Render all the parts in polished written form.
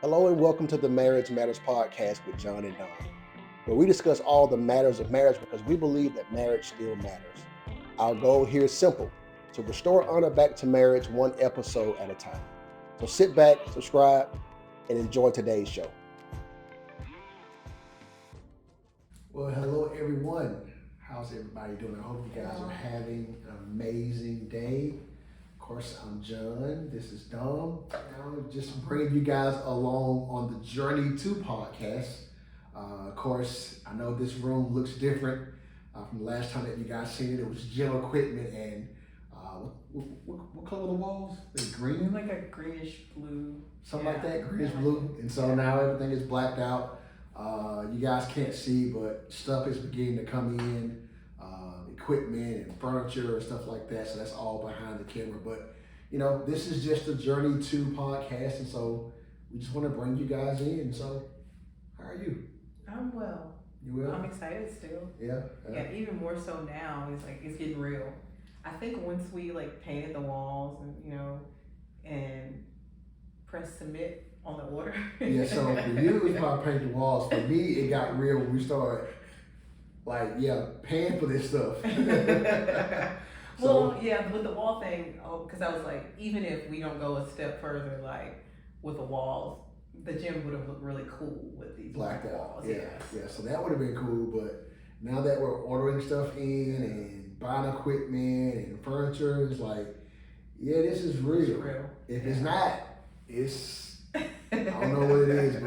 Hello and welcome to the Marriage Matters podcast with John and Don, where we discuss all the matters of marriage because we believe that marriage still matters. Our goal here is simple: to restore honor back to marriage one episode at a time. So sit back, subscribe, and enjoy today's show. Well, hello everyone. How's everybody doing? I hope you guys are having an amazing day. Of course, I'm John. This is Dom. I'm just bringing you guys along on the Journey to podcast. Of course, I know this room looks different from the last time that you guys seen it. It was gym equipment and what color are the walls? Is it green? Like a greenish blue. Something like that, greenish blue. And so now everything is blacked out. You guys can't see, but stuff is beginning to come in. Equipment and furniture and stuff like that. So that's all behind the camera. But you know, this is just the Journey to podcast, and so we just want to bring you guys in. So, how are you? I'm well. You well? I'm excited still. Yeah. Yeah, even more so now. It's getting real. I think once we painted the walls and press submit on the order. Yeah. So for you, it was about painting the walls. For me, it got real when we started. Paying for this stuff. Well, yeah, with the wall thing, because I was like, even if we don't go a step further, with the walls, the gym would have looked really cool with these blacked out walls. Yeah. So that would have been cool, but now that we're ordering stuff in and buying equipment and furniture, it's this is real. It's real. If it's not, it's I don't know what it is,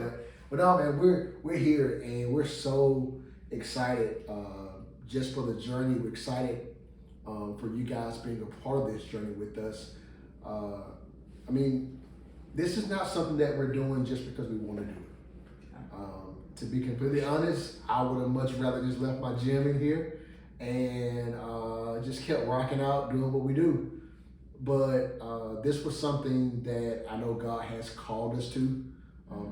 but no, man, we're here and we're so excited just for the journey. We're excited for you guys being a part of this journey with us. This is not something that we're doing just because we want to do it. To be completely honest, I would have much rather just left my gym in here and just kept rocking out, doing what we do. But this was something that I know God has called us to.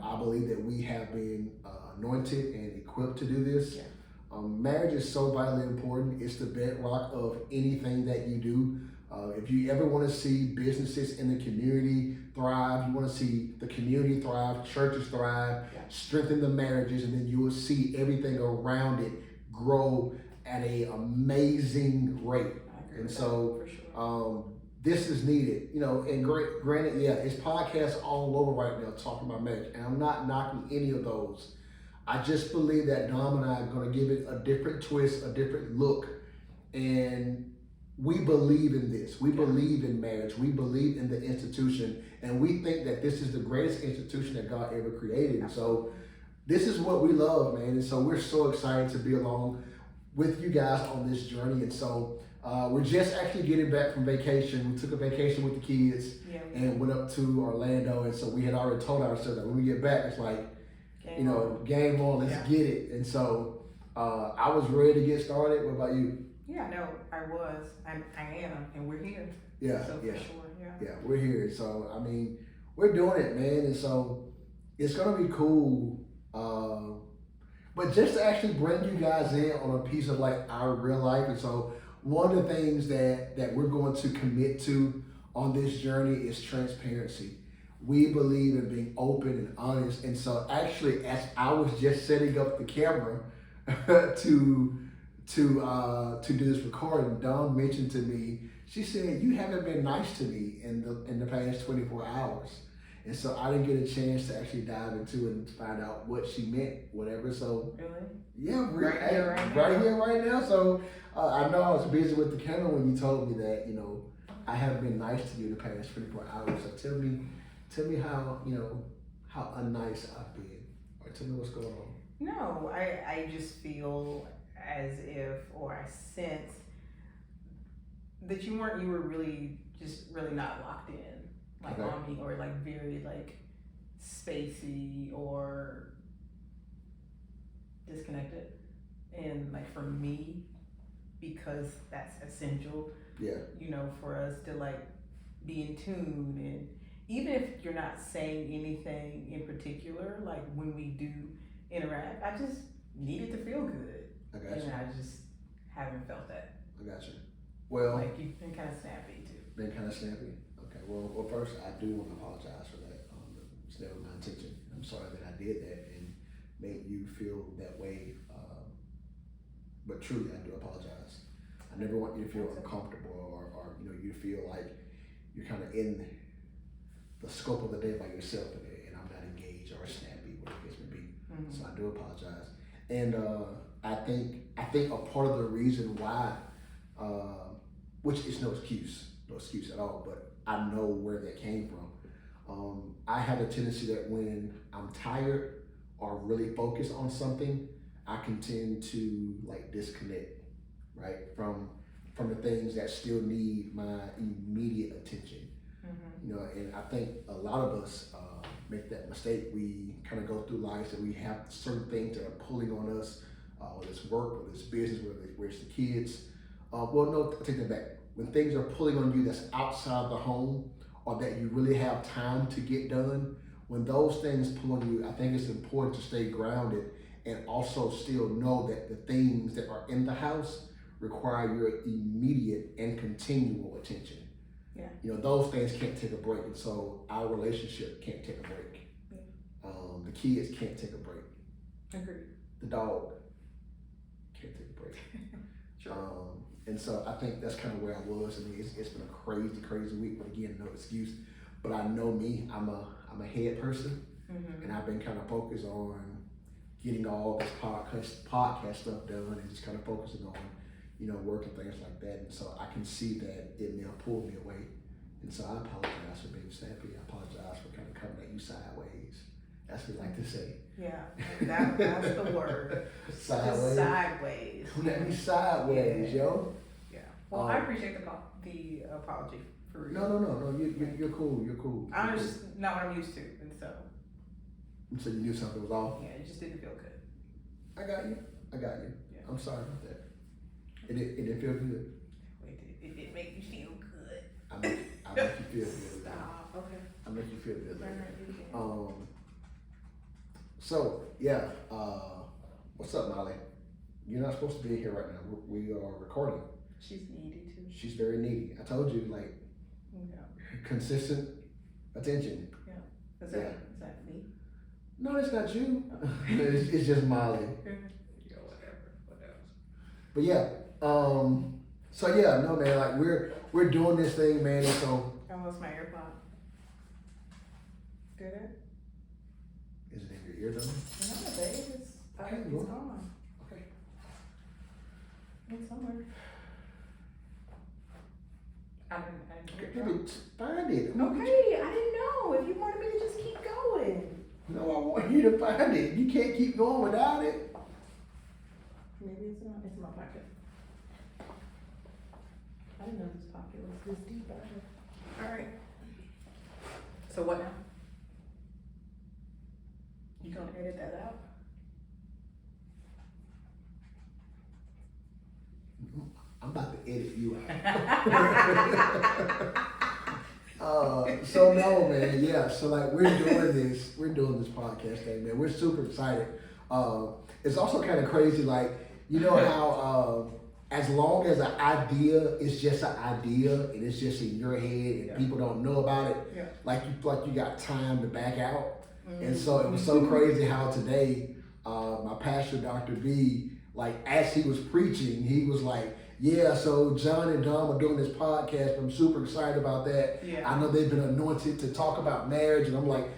I believe that we have been anointed and equipped to do this. Yeah. Marriage is so vitally important. It's the bedrock of anything that you do. If you ever want to see businesses in the community thrive, you want to see the community thrive, churches thrive, strengthen the marriages, and then you will see everything around it grow at an amazing rate. And so this is needed, and granted, it's podcasts all over right now talking about marriage, and I'm not knocking any of those. I just believe that Dom and I are going to give it a different twist, a different look, and we believe in this. We believe in marriage. We believe in the institution, and we think that this is the greatest institution that God ever created. And so this is what we love, man, and so we're so excited to be along with you guys on this journey. And so we're just actually getting back from vacation. We took a vacation with the kids and went up to Orlando. And so we had already told ourselves that when we get back, it's game on, let's get it. And so I was ready to get started. What about you? Yeah, no, I was. I am, and we're here. Yeah, so for sure, yeah, we're here. So we're doing it, man. And so it's gonna be cool. But just to actually bring you guys in on a piece of our real life. And so one of the things that we're going to commit to on this journey is transparency. We believe in being open and honest. And so actually, as I was just setting up the camera to do this recording, Dawn mentioned to me, she said, "You haven't been nice to me in the past 24 hours." And so I didn't get a chance to actually dive into it and find out what she meant, whatever. So really? Yeah, right here, right now. So I know I was busy with the camera when you told me that, I haven't been nice to you the past 24 hours. So tell me how unnice I've been, or tell me what's going on. No, I just feel as if, or I sense that you were really not locked in. On me, or very spacey or disconnected, and for me, because that's essential. For us to be in tune, and even if you're not saying anything in particular, when we do interact, I just need it to feel good. I got you. And I just haven't felt that. I got you. Well, you've been kind of snappy too. Been kind of snappy. Okay. Well, first I do want to apologize for that. It's never my intention. I'm sorry that I did that and made you feel that way. But truly, I do apologize. I never want you to feel uncomfortable or you feel like you're kind of in the scope of the day by yourself and I'm not engaged or snappy, whatever the case may be. Mm-hmm. So I do apologize. And I think a part of the reason why, which is no excuse at all, but I know where that came from. I have a tendency that when I'm tired or really focused on something, I can tend to like disconnect, right, from the things that still need my immediate attention. Mm-hmm. And I think a lot of us make that mistake. We kind of go through life and we have certain things that are pulling on us, whether it's work, whether it's business, whether it's the kids. Well, no, I take that back. When things are pulling on you that's outside the home or that you really have time to get done, when those things pull on you, I think it's important to stay grounded and also still know that the things that are in the house require your immediate and continual attention. Yeah. Those things can't take a break, and so our relationship can't take a break. Yeah. The kids can't take a break. Agreed. The dog can't take a break. Sure. And so I think that's kind of where I was. I mean, it's been a crazy week, but again, no excuse. But I know me, I'm a head person, mm-hmm. and I've been kind of focused on getting all this podcast stuff done and just kind of focusing on, work and things like that. And so I can see that it may have pulled me away. And so I apologize for being snappy. I apologize for kind of coming at you sideways. That's what we like to say. Yeah, that's the word. Sideways. Sideways. Come at me sideways, yo. Yeah. Well, I appreciate the apology for real. No. You're cool. You're cool. I'm just not what I'm used to, and so. So you knew something was off? Yeah, it just didn't feel good. I got you. Yeah. I'm sorry about that. It didn't feel good. Wait, it didn't make you feel good. I make you feel good. Stop. Okay. I make you feel good. So yeah, what's up, Molly? You're not supposed to be here right now. We are recording. She's needy too. She's very needy. I told you, like, consistent attention. Yeah. Is that me? No, that's not you. It's just Molly. Yeah, whatever. But yeah, so yeah, no man, like we're doing this thing, man, and so. I lost my AirPod. Good it? Is it in your ear though? No, babe, it's gone. Okay. It's somewhere. I didn't find it. Okay, I didn't know. If you wanted me to just keep going. No, I want you to find it. You can't keep going without it. Maybe it's not. It's in my pocket. I didn't know this pocket was this deep out here. All right. So what now? You gonna edit that out? I'm about to edit you out. So no, man, yeah. So like we're doing this podcast thing, man. We're super excited. It's also kind of crazy, like how as long as an idea is just an idea and it's just in your head and people don't know about it, like you got time to back out. Mm-hmm. And so it was so crazy how today my pastor, Dr. B, like as he was preaching, he was like, yeah, so John and Dom are doing this podcast. I'm super excited about that. Yeah. I know they've been anointed to talk about marriage, and I'm like,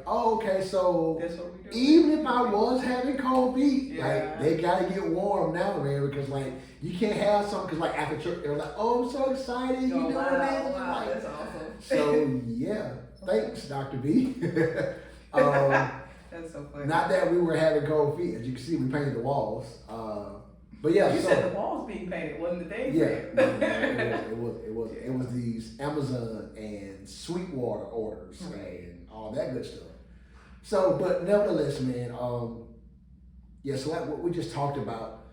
oh, okay, so even if I was having cold feet, like they gotta get warm now, man, because like you can't have something, because like after church they're like, oh, I'm so excited, man. Wow, that's awesome. So yeah, thanks, Dr. B. That's so funny. Not that we were having cold feet, as you can see, we painted the walls. But yeah, you said the walls being painted, wasn't the thing? Yeah, it was these Amazon and Sweetwater orders and all that good stuff. So, but nevertheless, man, so like what we just talked about,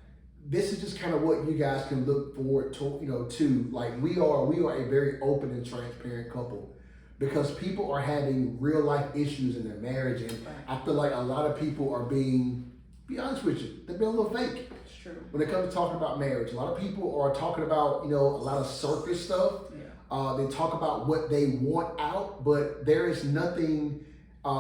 this is just kind of what you guys can look forward to, like we are a very open and transparent couple, because people are having real life issues in their marriage, and I feel like a lot of people are being, be honest with you, they're being a little fake. When it comes to talking about marriage, a lot of people are talking about, a lot of surface stuff. Yeah. They talk about what they want out, but there is nothing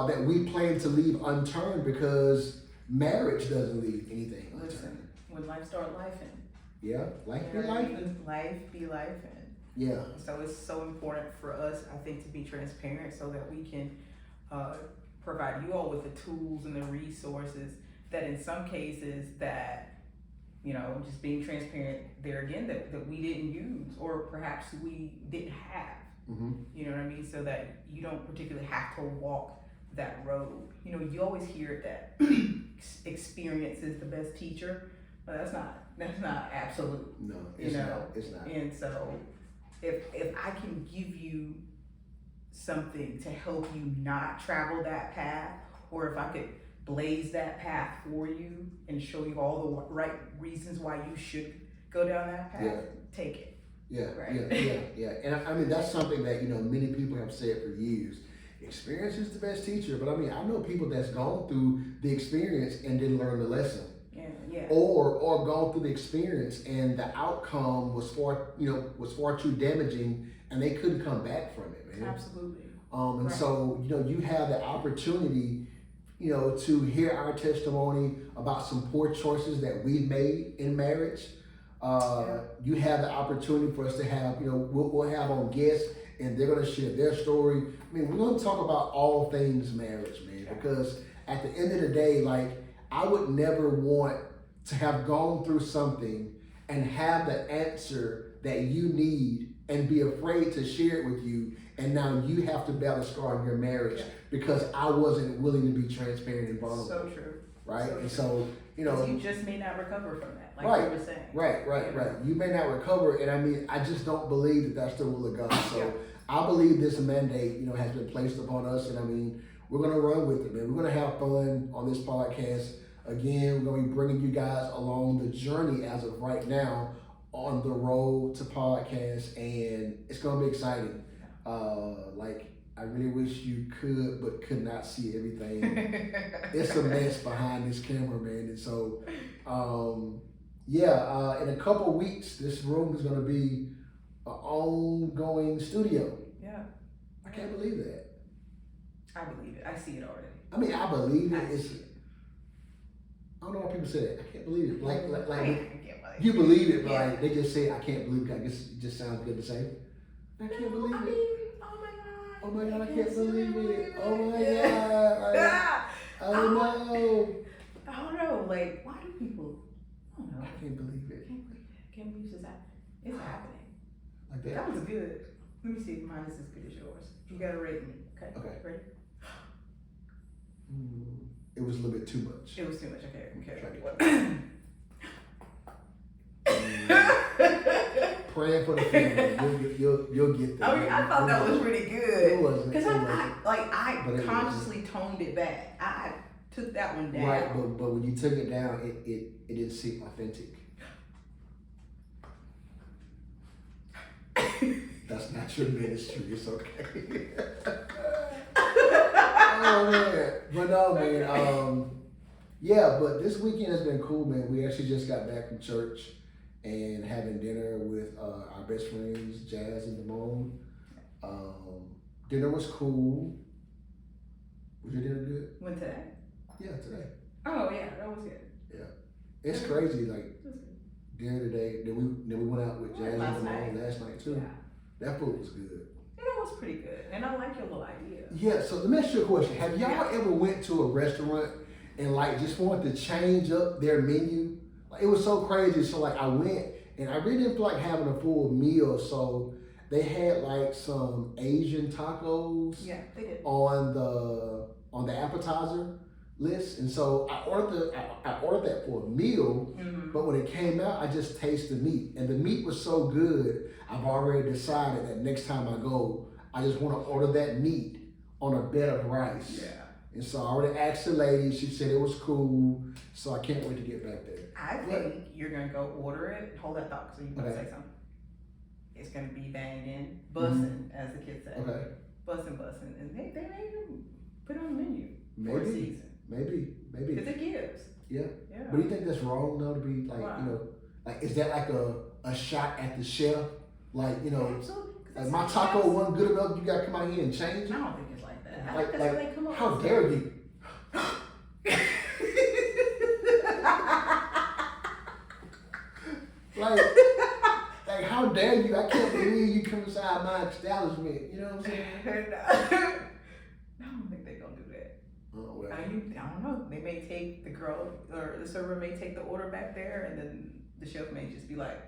that we plan to leave unturned because marriage doesn't leave anything unturned. Listen, when life start lifing. Yeah, life You be know what I life. mean? Life be lifing. Yeah. So it's so important for us, I think, to be transparent so that we can provide you all with the tools and the resources that in some cases that, you know, just being transparent there again, that we didn't use or perhaps we didn't have. Mm-hmm. You know what I mean? So that you don't particularly have to walk that road. You know, you always hear that experience is the best teacher, but that's not absolute. No, it's not. It's not. And so if I can give you something to help you not travel that path, or if I could blaze that path for you and show you all the right reasons why you should go down that path, take it. Yeah, right? yeah. And I mean, that's something that, you know, many people have said for years. Experience is the best teacher. But I mean, I know people that's gone through the experience and didn't learn the lesson. Yeah. Or gone through the experience and the outcome was far too damaging and they couldn't come back from it, man. Absolutely. And right. So, you know, you have the opportunity, you know, to hear our testimony about some poor choices that we've made in marriage. You have the opportunity for us to have, you know, we'll have on guests and they're going to share their story. I mean, we're going to talk about all things marriage, man, because at the end of the day, like, I would never want to have gone through something and have the answer that you need and be afraid to share it with you. And now you have to bear the scar in your marriage because I wasn't willing to be transparent and vulnerable. So true. Right? So and so, you know. You just may not recover from that, like right, you were saying. Right. You may not recover. And I mean, I just don't believe that that's the will of God. So I believe this mandate, you know, has been placed upon us. And I mean, we're going to run with it, man. We're going to have fun on this podcast. Again, we're going to be bringing you guys along the journey as of right now on the road to podcast, and it's going to be exciting. Like, I really wish you could, but could not see everything. It's a mess behind this camera, man. And so, in a couple weeks, this room is going to be an ongoing studio. Yeah. I can't believe that. I believe it. I see it already. I mean, I believe it. I don't know why people say that. I can't believe it. Like you believe it, but like they just say I can't believe it. I guess it just sounds good to say. I can't believe it. Oh my god, I can't believe it. Oh my god. I don't know. I don't know. Like, why do people? I don't know. I can't believe it. Can't believe this happening. It's happening. Like that. That was good. Let me see if mine is as good as yours. You gotta rate me. Okay. Ready? It was a little bit too much. It was too much. Okay. Praying for the family. You'll get that. I mean, I thought that was pretty good. It wasn't. Because I consciously toned it back. I took that one down. Right, but when you took it down, it didn't seem authentic. That's not your ministry. It's okay. Oh man, but no, man. But this weekend has been cool, man. We actually just got back from church and having dinner with our best friends, Jazz and Damone. Dinner was cool. Was your dinner good? When today? Yeah, today. Oh yeah, that was good. Yeah, it's crazy. Like dinner today. Then we went out with Jazz and Damone last night too. Yeah. That food was good. It was pretty good, and I like your little idea. Yeah, so let me ask you a question. Have y'all ever went to a restaurant and like just wanted to change up their menu? Like, it was so crazy. So like I went and I really didn't feel like having a full meal. So they had like some Asian tacos they did. on the appetizer list. And so I ordered that for a meal, but when it came out, I just tasted the meat. And the meat was so good, I've already decided that next time I go, I just want to order that meat on a bed of rice. Yeah. And so I already asked the lady, she said it was cool, so I can't wait to get back there. I think you're going to go order it. Hold that thought, so you're going to say something. It's going to be banging, bussin', as the kids say. Okay. Bussin'. And they may even put it on the menu for a season. Maybe. Because it gives. Yeah. But do you think that's wrong, though, to be like, you know, like, is that like a shot at the chef? Like, you know, absolutely. Like my taco wasn't good enough, you got to come out here and change it? I don't think it's like How dare you? like, how dare you? I can't believe you come inside my establishment. You know what I'm saying? I don't think they're gonna do that. Oh, well. I don't know. They may take the girl or the server may take the order back there, and then the chef may just be like,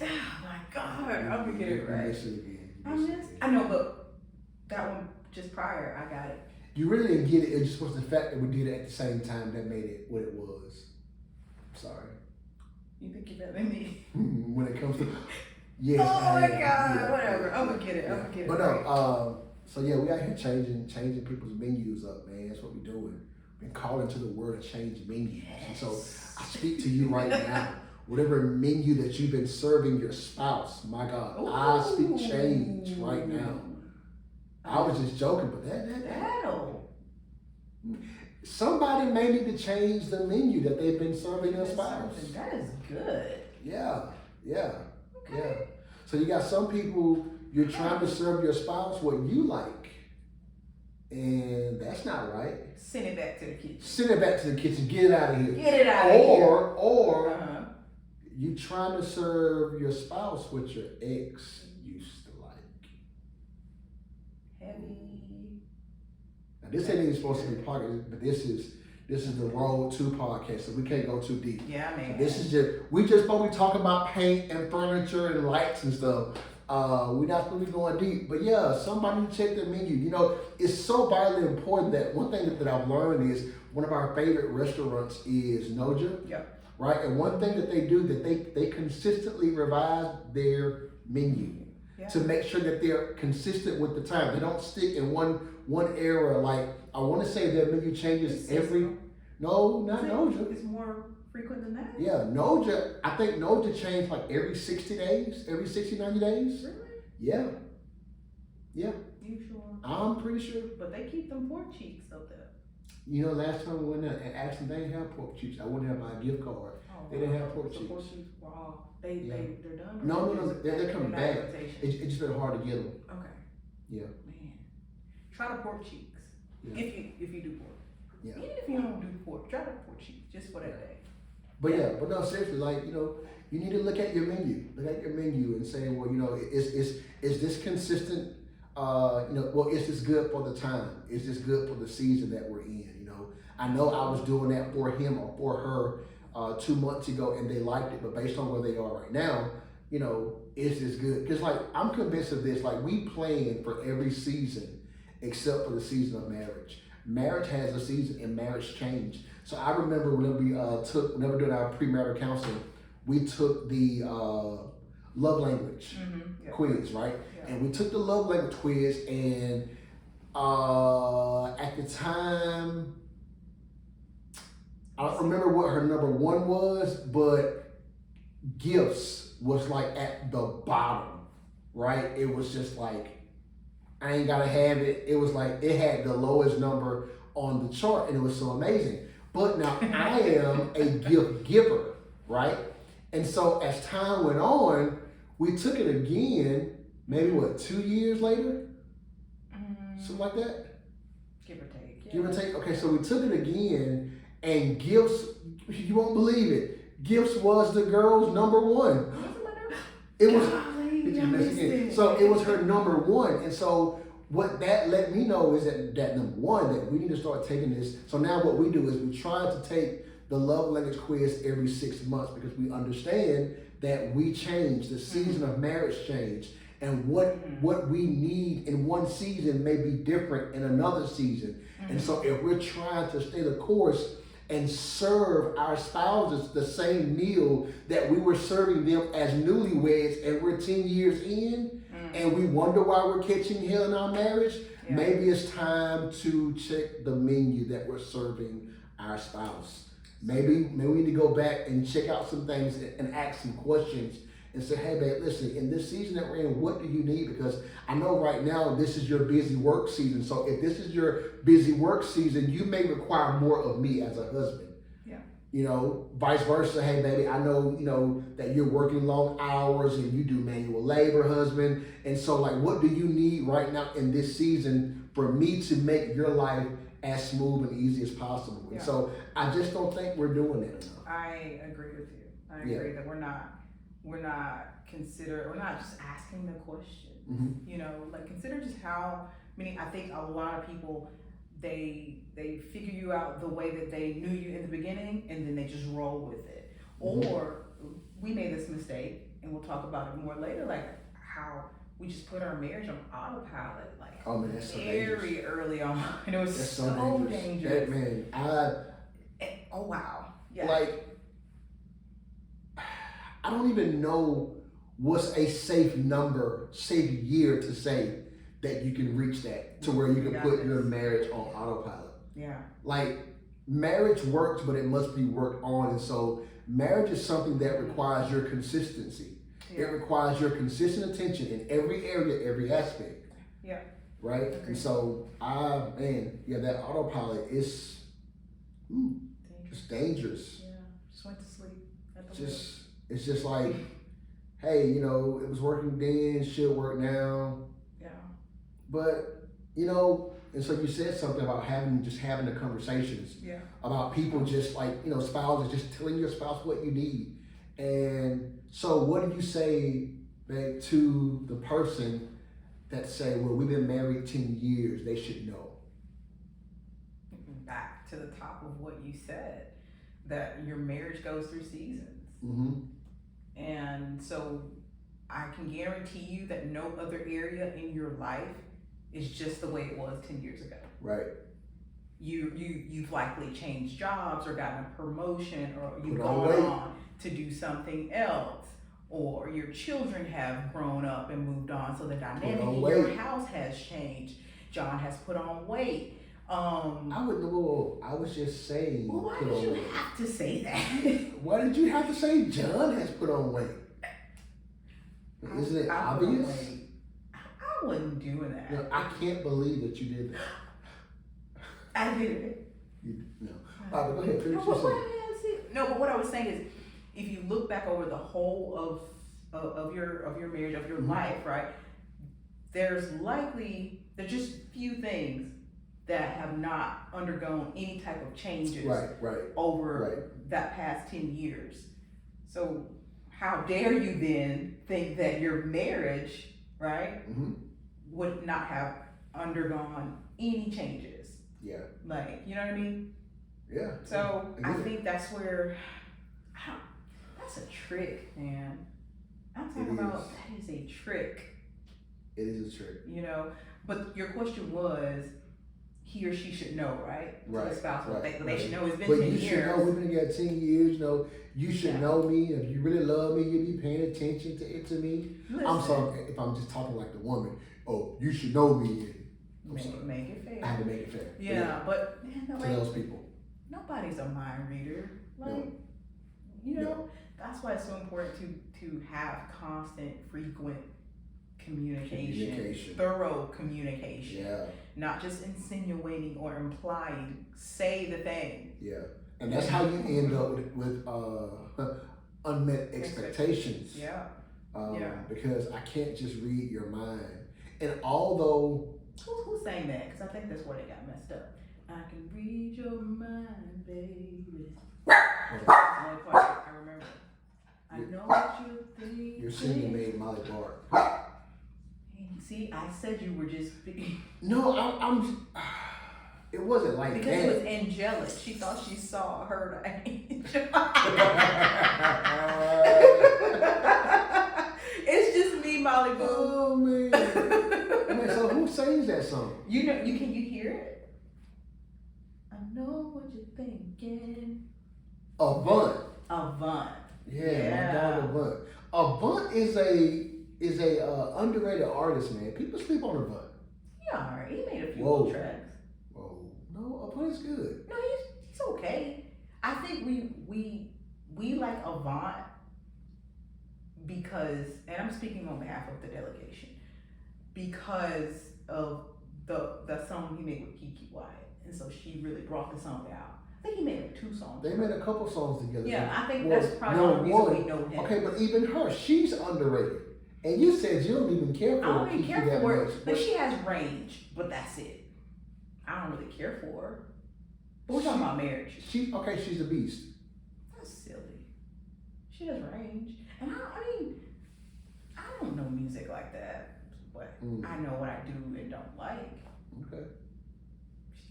"Oh my God, I'm gonna get it right." I know, but that one just prior, I got it. You really didn't get it. It just was the fact that we did it at the same time that made it what it was. Sorry. You think you're better than me? When it comes to yes. Oh my God, yeah, whatever. I'm gonna get it. I'm gonna get it. But no, so yeah, we out here changing people's menus up, man. That's what we're doing. Been calling to the word change menus. Yes. And so I speak to you right now. Whatever menu that you've been serving your spouse, my God, ooh, I speak change right now. I was just joking, but that'll. Somebody may need to change the menu that they've been serving their spouse. That is good. Yeah. Okay. Yeah. So you got some people, you're trying to serve your spouse what you like. And that's not right. Send it back to the kitchen. Get it out of here. Get it out of here. Or you trying to serve your spouse what your ex used to like. Heavy. Now this ain't even supposed to be part of it, but this is the Road 2 podcast, so we can't go too deep. Yeah, I mean. So this is we just supposed to be talking about paint and furniture and lights and stuff. We're not supposed to be going deep, but yeah, somebody need to check their menu. You know, it's so vitally important that one thing that I've learned is one of our favorite restaurants is Noja. Yep. Right, and one thing that they do that they consistently revise their menu to make sure that they're consistent with the time. They don't stick in one era. Like I want to say their menu changes every. No, not Noja. It's more frequent than that. Yeah, Noja. I think Noja changed like every 60 days, every 60, 90 days. Really? Yeah. You sure? I'm pretty sure. But they keep them pork cheeks up there. You know, last time we went there and asked them, they didn't have pork cheeks. I wouldn't have my gift card. Oh, they didn't have pork cheeks. Pork cheeks. Wow. They're done. No. They're coming back. It's just been hard to get them. Okay. Yeah. Man, try the pork cheeks. Yeah. If you do pork. Yeah. Even if you don't do pork, try the pork cheeks just for that day. But no, seriously, like, you know, you need to look at your menu. Look at your menu and say, well, you know, is this consistent? You know, well, is this good for the time? Is this good for the season that we're in? You know, I know I was doing that for him or for her 2 months ago and they liked it, but based on where they are right now, you know, is this good? Because like, I'm convinced of this, like we plan for every season except for the season of marriage. Marriage has a season and marriage change. So I remember whenever we doing our premarital counseling, we took the love language quiz, right? Yeah. And we took the love language quiz, and at the time, I don't remember what her number one was, but gifts was like at the bottom, right? It was just like, I ain't gotta have it. It was like, it had the lowest number on the chart, and it was so amazing. But now I am a gift giver, right? And so as time went on, we took it again, maybe 2 years later? Something like that? Give or take. Yeah. Give or take. Okay, so we took it again, and gifts, you won't believe it, gifts was the girl's number one. It was, so it was her number one. And so what that let me know is that number one, that we need to start taking this. So now what we do is we try to take the love language quiz every 6 months, because we understand that we change, the season of marriage change, and what we need in one season may be different in another season. And so if we're trying to stay the course and serve our spouses the same meal that we were serving them as newlyweds, and we're 10 years in, and we wonder why we're catching hell in our marriage, maybe it's time to check the menu that we're serving our spouse. Maybe we need to go back and check out some things and ask some questions and say, hey, babe, listen, in this season that we're in, what do you need? Because I know right now this is your busy work season. So if this is your busy work season, you may require more of me as a husband. Yeah. Vice versa. Hey, baby, I know, that you're working long hours and you do manual labor, husband. And so, like, what do you need right now in this season for me to make your life as smooth and easy as possible? And so, I just don't think we're doing that enough. I agree with you. I agree that we're not just asking the question. Mm-hmm. Consider just how many. I think a lot of people they figure you out the way that they knew you in the beginning, and then they just roll with it. Mm-hmm. Or we made this mistake, and we'll talk about it more later. Like how we just put our marriage on autopilot, that's so very early on. And it was that's so dangerous. Man, oh wow, yeah. I don't even know what's a safe year to say that you can reach that to where you can put your marriage on autopilot. Yeah. Marriage works, but it must be worked on. And so marriage is something that requires your consistency. Yeah. It requires your consistent attention in every area, every aspect. Yeah. Right? And so, that autopilot is it's dangerous. Yeah. Just went to sleep. It's just like, hey, it was working then, should work now. Yeah. But, and so you said something about having the conversations. Yeah. About people just spouses just telling your spouse what you need. And so what do you say back to the person that say, well, we've been married 10 years, they should know? Back to the top of what you said, that your marriage goes through seasons. Mm-hmm. And so I can guarantee you that no other area in your life is just the way it was 10 years ago. Right. You've likely changed jobs or gotten a promotion, or you've gone on to do something else, or your children have grown up and moved on, so the dynamic in your house has changed. John has put on weight. I was just saying. Well, why did you have to say that? Why did you have to say John has put on weight? Isn't it obvious? I wasn't doing that. No, I can't believe that you did that. I did. No. All right, go ahead. Finish your sentence. No, but what I was saying is, if you look back over the whole of your marriage, of your life, right? There's just few things that have not undergone any type of changes over that past 10 years. So how dare you then think that your marriage, right, would not have undergone any changes? Yeah. You know what I mean? Yeah. So I think that's where, that's a trick, man. I'm talking about that is a trick. It is a trick. But your question was, he or she should know, right? Right. The spouse, they should know it's been but 10 years. You should know we've been together 10 years. You should know me. If you really love me, you'll be paying attention to me. Listen. I'm sorry if I'm just talking like the woman. Oh, you should know me. Make it fair. I have to make it fair. Yeah, but to those people, nobody's a mind reader. That's why it's so important to have constant, frequent communication, thorough communication. Yeah. Not just insinuating or implying. Say the thing. Yeah. And that's how you end up with unmet expectations. Yeah. Because I can't just read your mind. And although who's saying that? Because I think that's where they got messed up. I can read your mind, baby. I remember. I know what you're thinking. Your singing made Molly bark. See, I said you were just. No, I'm. It wasn't like because that. It was angelic. She thought she saw her angel. It's just me, Molly Boo. Oh man. So who sings that song? Can you hear it? I know what you're thinking. Avant. Yeah. My dog Avant. Avant is a underrated artist, man. People sleep on Avant. Yeah, he made a few little tracks. Whoa. No, Avant is good. No, he's okay. I think we like Avant because, and I'm speaking on behalf of the delegation, because of the song he made with Kiki Wyatt. And so she really brought the song out. I think he made like 2 songs. They made a couple songs together. Yeah, I think that's probably the only reason we know him. Okay, but even her, she's underrated. And you said you don't even care for her. I don't even care for her, but she has range, but that's it. I don't really care for her. But we're talking about marriage. She's a beast. That's silly. She has range. And I don't know music like that, but I know what I do and don't like. Okay.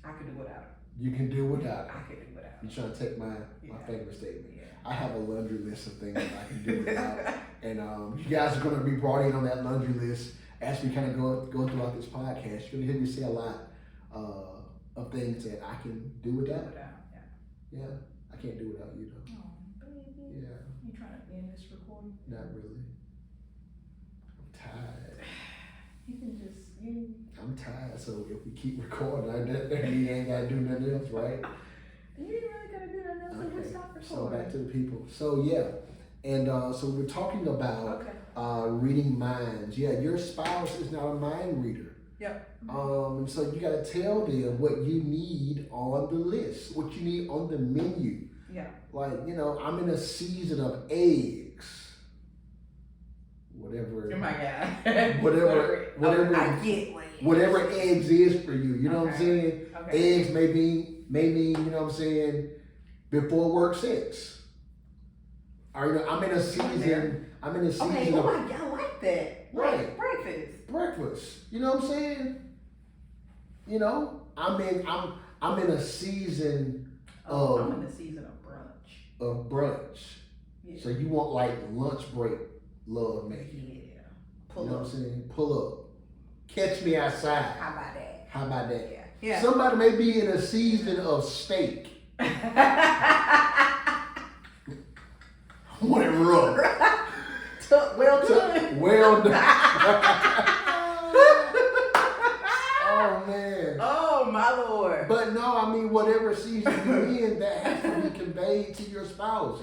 I could do without her. You can do without her. I could do without her. You're trying to take my favorite statement. Yeah. I have a laundry list of things that I can do without. And you guys are going to be brought in on that laundry list as we kind of go throughout this podcast. You're going to hear me say a lot of things that I can do without. Yeah, I can't do without you though. Oh, baby. Yeah. You trying to end this recording? Not really. I'm tired. You can just I'm tired, so if we keep recording, that means you ain't gotta do nothing else, right? You ain't really gotta do nothing else. Okay. Let's stop recording. So back to the people. So yeah, and so we're talking about reading minds. Yeah, your spouse is not a mind reader. Yep. And so you gotta tell them what you need on the list, what you need on the menu. Yeah. Like, I'm in a season of eggs. Whatever. Oh my God. whatever. I get what whatever eggs is for you. You know what I'm saying? Okay. Eggs may mean, you know what I'm saying, before work sex. Or I'm in a season. Okay. Oh my God, I like that. Right. Breakfast. You know what I'm saying? I'm in a season of. I'm in the season of brunch. Of brunch. Yeah. So you want like lunch break love making. Yeah. Pull up. What I'm saying? Pull up. Catch me outside. How about that? Yeah. Somebody may be in a season of steak. Want it rough. Well done. Well done. Oh man. Oh my Lord. But no, whatever season you're in, that has to be conveyed to your spouse.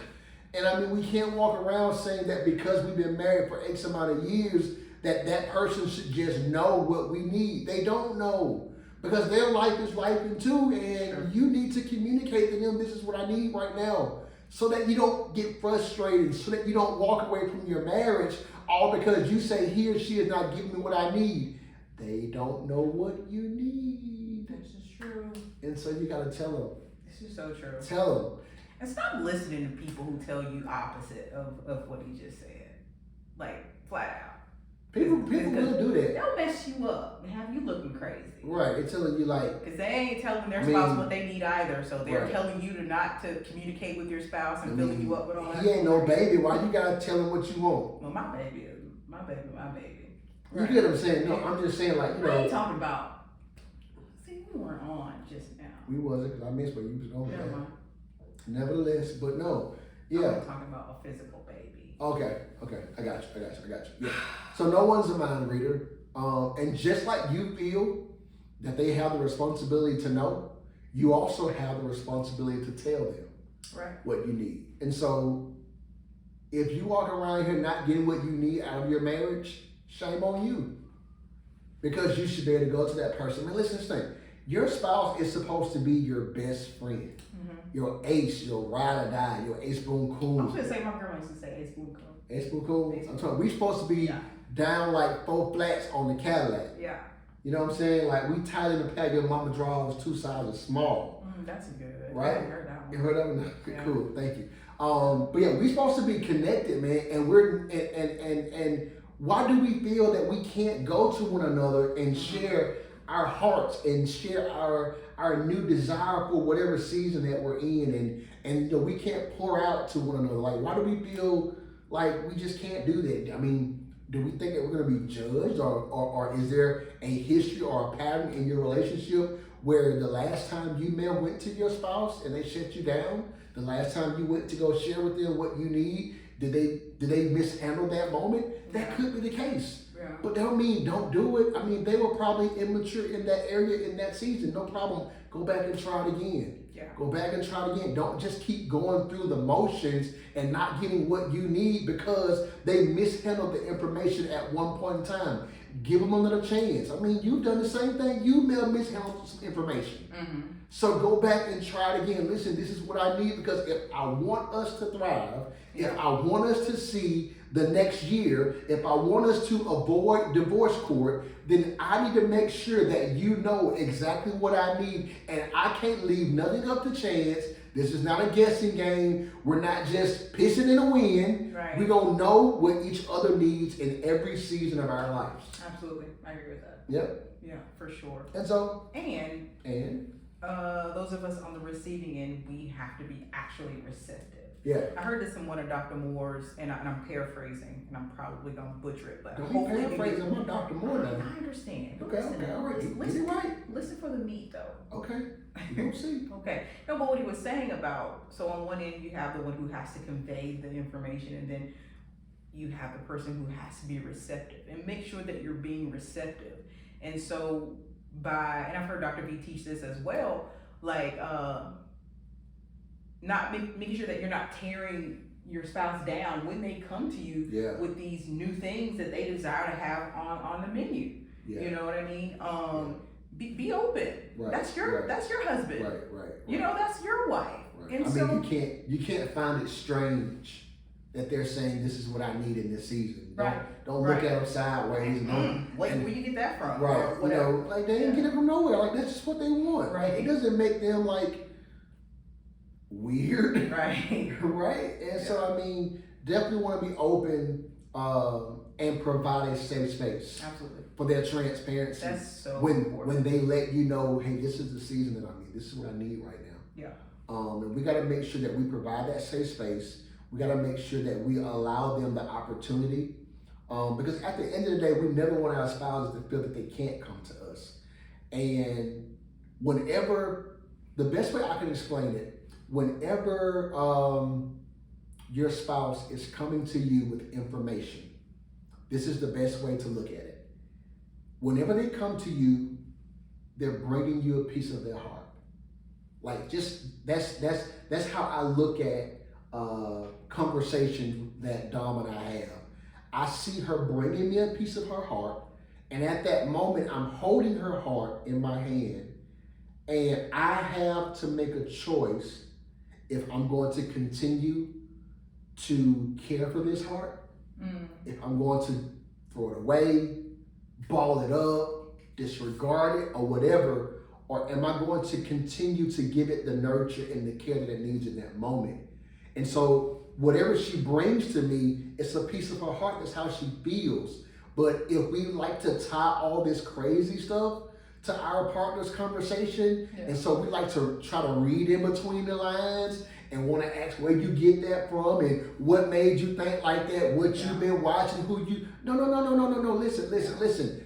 And we can't walk around saying that because we've been married for X amount of years, that person should just know what we need. They don't know. Because their life is life too, and you need to communicate to them, this is what I need right now. So that you don't get frustrated, so that you don't walk away from your marriage all because you say he or she is not giving me what I need. They don't know what you need. This is true. And so you gotta tell them. This is so true. Tell them. And stop listening to people who tell you opposite of what he just said. Like, flat out. People will do that. They'll mess you up and have you looking crazy. Right, they're telling you like... Because they ain't telling their spouse what they need either, so they're telling you not to communicate with your spouse and filling you up with all that. He ain't no baby, why you gotta tell him what you want? Well, my baby. You get what I'm saying? No, I'm just saying like, I ain't talking about... See, we weren't on just now. We wasn't, because I missed what you was going Never mind. Nevertheless, but no, yeah. I'm talking about a physical baby. Okay, I got you. Yeah. So no one's a mind reader. And just like you feel that they have the responsibility to know, you also have the responsibility to tell them what you need. And so if you walk around here not getting what you need out of your marriage, shame on you. Because you should be able to go to that person. Man, listen to this thing. Your spouse is supposed to be your best friend. Your ace, your ride or die, your ace boom cool. I was gonna say my grandma used to say ace boom cool. Ace boom cool. I'm talking. We supposed to be down like 4 flats on the Cadillac. Yeah. You know what I'm saying? Like we tied in the pack. Your mama draws 2 sizes small. That's good. Right. I heard that one. You heard that one? Yeah. Cool. Thank you. But yeah, we supposed to be connected, man. And we're and why do we feel that we can't go to one another and share our hearts and share our new desire for whatever season that we're in, and we can't pour out to one another? Like, why do we feel like we just can't do that? Do we think that we're going to be judged, or is there a history or a pattern in your relationship where the last time you went to your spouse and they shut you down, the last time you went to go share with them what you need, did they mishandle that moment? That could be the case. Yeah. But that don't mean don't do it. They were probably immature in that area in that season. No problem. Go back and try it again. Yeah. Go back and try it again. Don't just keep going through the motions and not getting what you need because they mishandled the information at one point in time. give them another chance. I mean, you've done the same thing. You may have mishandled some information. Mm-hmm. So go back and try it again. Listen, this is what I need, because if I want us to thrive, if I want us to see the next year, if I want us to avoid divorce court, then I need to make sure that you know exactly what I need, and I can't leave nothing up to chance. This is not a guessing game. We're not just pissing in the wind. Right. We're going to know what each other needs in every season of our lives. Absolutely. I agree with that. Yep. Yeah, for sure. And so? And those of us on the receiving end, we have to be actually receptive. Yeah. I heard this in one of Dr. Moore's, and I'm paraphrasing, and I'm probably going to butcher it, but don't be paraphrasing. I'm Dr. Moore now. I understand. Okay, all right. Listen, right. Listen for the meat, though. Okay. You'll see. Okay. No, but what he was saying about, so on one end, you have the one who has to convey the information, and then you have the person who has to be receptive, and make sure that you're being receptive. And so and I've heard Dr. B teach this as well, like, not making sure that you're not tearing your spouse down when they come to you with these new things that they desire to have on the menu. Yeah. You know what I mean? Be open. Right. That's your husband. Right. You know, that's your wife. Right. And you can't find it strange that they're saying this is what I need in this season. Don't look at them sideways. Wait, where you get that from? Right. You know, like they didn't get it from nowhere. Like that's just what they want. Right. It doesn't make them like weird. Right. Right. And so I mean, definitely want to be open and provide a safe space. Absolutely. For their transparency. That's so important. When they let you know, hey, this is the season that I need. This is what I need right now. Yeah. And we got to make sure that we provide that safe space. We got to make sure that we allow them the opportunity. Because at the end of the day, we never want our spouses to feel that they can't come to us. And whenever, the best way I can explain it, whenever your spouse is coming to you with information, this is the best way to look at it. Whenever they come to you, they're bringing you a piece of their heart. Like that's how I look at conversations that Dom and I have. I see her bringing me a piece of her heart, and at that moment, I'm holding her heart in my hand, and I have to make a choice if I'm going to continue to care for this heart, if I'm going to throw it away, ball it up, disregard it, or whatever, or am I going to continue to give it the nurture and the care that it needs in that moment? And so whatever she brings to me, it's a piece of her heart. That's how she feels. But if we like to tie all this crazy stuff to our partner's conversation, and so we like to try to read in between the lines and want to ask where you get that from and what made you think like that, what you've been watching, No. Listen.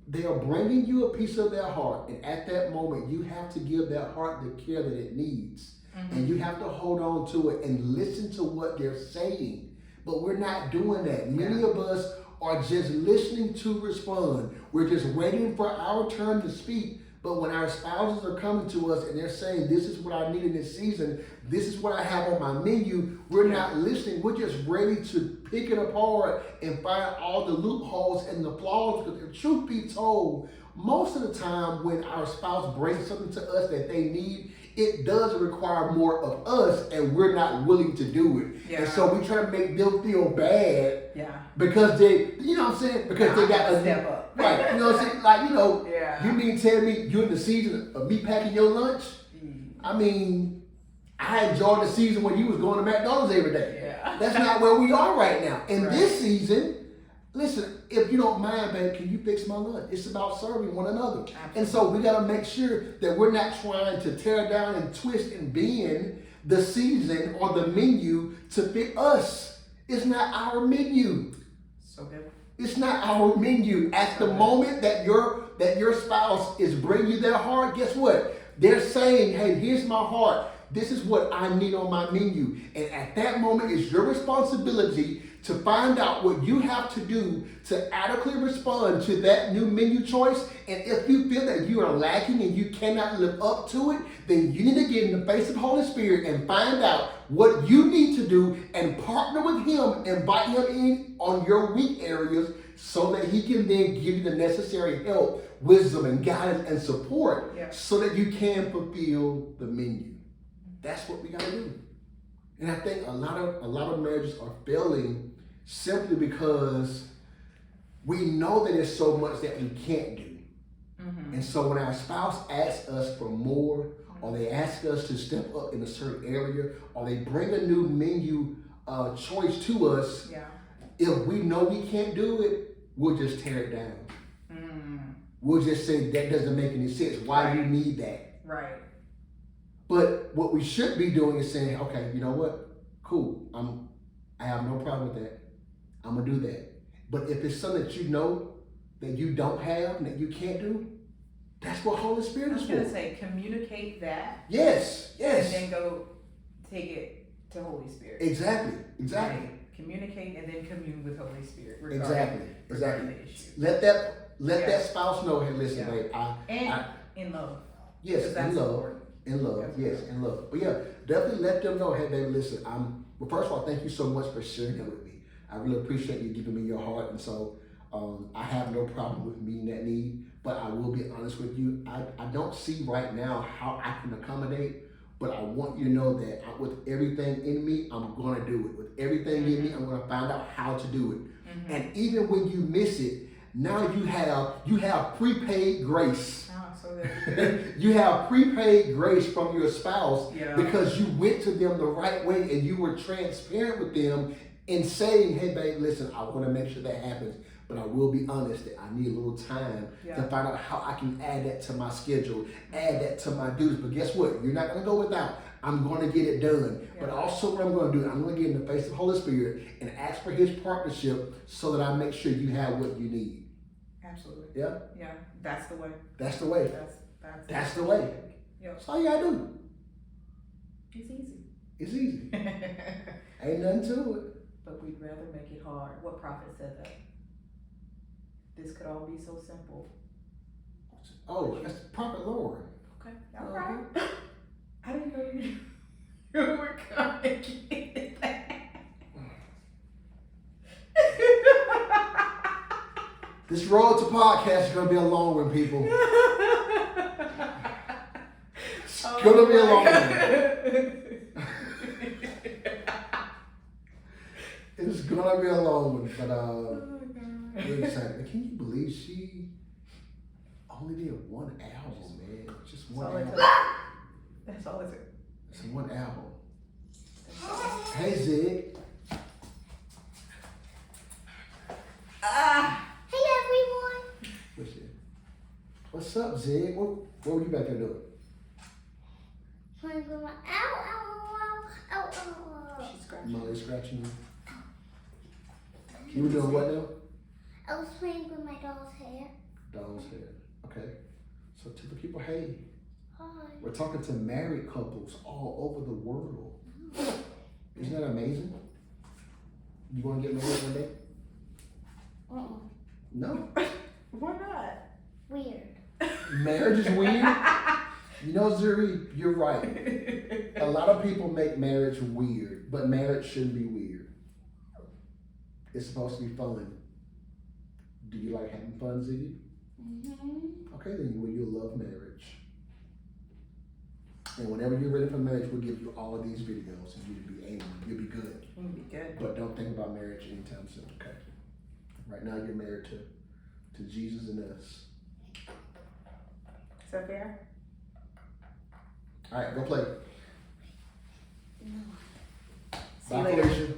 They are bringing you a piece of their heart, and at that moment, you have to give that heart the care that it needs. And you have to hold on to it and listen to what they're saying. But we're not doing that. Many of us are just listening to respond. We're just waiting for our turn to speak. But when our spouses are coming to us and they're saying, this is what I need in this season, this is what I have on my menu, we're not listening. We're just ready to pick it apart and find all the loopholes and the flaws. Because the truth be told, most of the time when our spouse brings something to us that they need, it does require more of us, and we're not willing to do it. Yeah. And so we try to make them feel bad because they, you know what I'm saying? Because they got to step up. Right. You know what I'm saying? Like, you mean tell me you're in the season of me packing your lunch? I mean, I enjoyed the season when you was going to McDonald's every day. Yeah. That's not where we are right now. In this season, listen, if you don't mind, babe, can you fix my lunch? It's about serving one another. Absolutely. And so we got to make sure that we're not trying to tear down and twist and bend the season or the menu to fit us. It's not our menu. So good. It's not our menu. At the moment that your spouse is bringing you their heart, guess what? They're saying, hey, here's my heart. This is what I need on my menu. And at that moment, it's your responsibility to find out what you have to do to adequately respond to that new menu choice. And if you feel that you are lacking and you cannot live up to it, then you need to get in the face of the Holy Spirit and find out what you need to do and partner with Him, invite Him in on your weak areas so that he can then give you the necessary help, wisdom, and guidance and support so that you can fulfill the menu. That's what we gotta do. And I think a lot of marriages are failing simply because we know that there's so much that we can't do. Mm-hmm. And so when our spouse asks us for more, or they ask us to step up in a certain area, or they bring a new menu choice to us, if we know we can't do it, we'll just tear it down. We'll just say that doesn't make any sense. Why do you need that? Right. But what we should be doing is saying, okay, you know what? Cool. I have no problem with that. I'm gonna do that. But if it's something that you know that you don't have and that you can't do, that's what Holy Spirit is for. I was gonna say, communicate that. Yes. And then go take it to Holy Spirit. Exactly. Right. Communicate and then commune with Holy Spirit. Exactly. The issue. Let that spouse know, hey, listen, babe. In love. Yes, in love. Important. In love, yes, in love. But definitely let them know, hey, baby, listen, well, first of all, thank you so much for sharing that with me. I really appreciate you giving me your heart. And so I have no problem with meeting that need, but I will be honest with you. I don't see right now how I can accommodate, but I want you to know that with everything in me, I'm going to do it. With everything in me, I'm going to find out how to do it. Mm-hmm. And even when you miss it, now you have prepaid grace. You have prepaid grace from your spouse because you went to them the right way and you were transparent with them in saying, hey, babe, listen, I want to make sure that happens, but I will be honest that I need a little time to find out how I can add that to my schedule, add that to my duties. But guess what? You're not going to go without. I'm going to get it done. But also what I'm going to do, I'm going to get in the face of the Holy Spirit and ask for his partnership so that I make sure you have what you need. Absolutely. Yeah? Yeah, that's the way. That's the way. That's the way. Yep. That's all you gotta do. It's easy. It's easy. Ain't nothing to it. But we'd rather make it hard. What prophet said that? This could all be so simple. Oh, that's Prophet Lord. Okay. All right. I didn't know you were gonna get that. This road to podcast is gonna be a long one, people. It's gonna be a long one. It's gonna be a long one, but we're excited. Can you believe she only did one album, man? Just one album. That's all it took. It's one album. Hey, Zig. Hey everyone. What's up, Zig? What were you back there doing? Playing with my ow. She's scratching. Molly's scratching you. You were doing what now? I was playing with my doll's hair. Doll's hair. Okay. So tell the people, hey. Hi. We're talking to married couples all over the world. Isn't that amazing? You want to get married one day? No. Why not? Weird. Marriage is weird? You know, Zuri, you're right. A lot of people make marriage weird, but marriage shouldn't be weird. It's supposed to be fun. Do you like having fun, Ziggy? Mm-hmm. Okay, then you'll love marriage. And whenever you're ready for marriage, we'll give you all of these videos and you'll be good. We'll be good. But don't think about marriage anytime soon, okay? Right now you're married to Jesus and us. Is that fair? All right, go play. No. Bye, Felicia.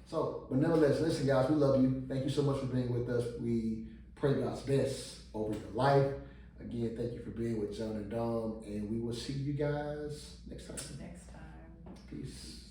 So, but nevertheless, listen, guys, we love you. Thank you so much for being with us. We pray God's best over your life. Again, thank you for being with John and Dom, and we will see you guys next time. Next time. Peace.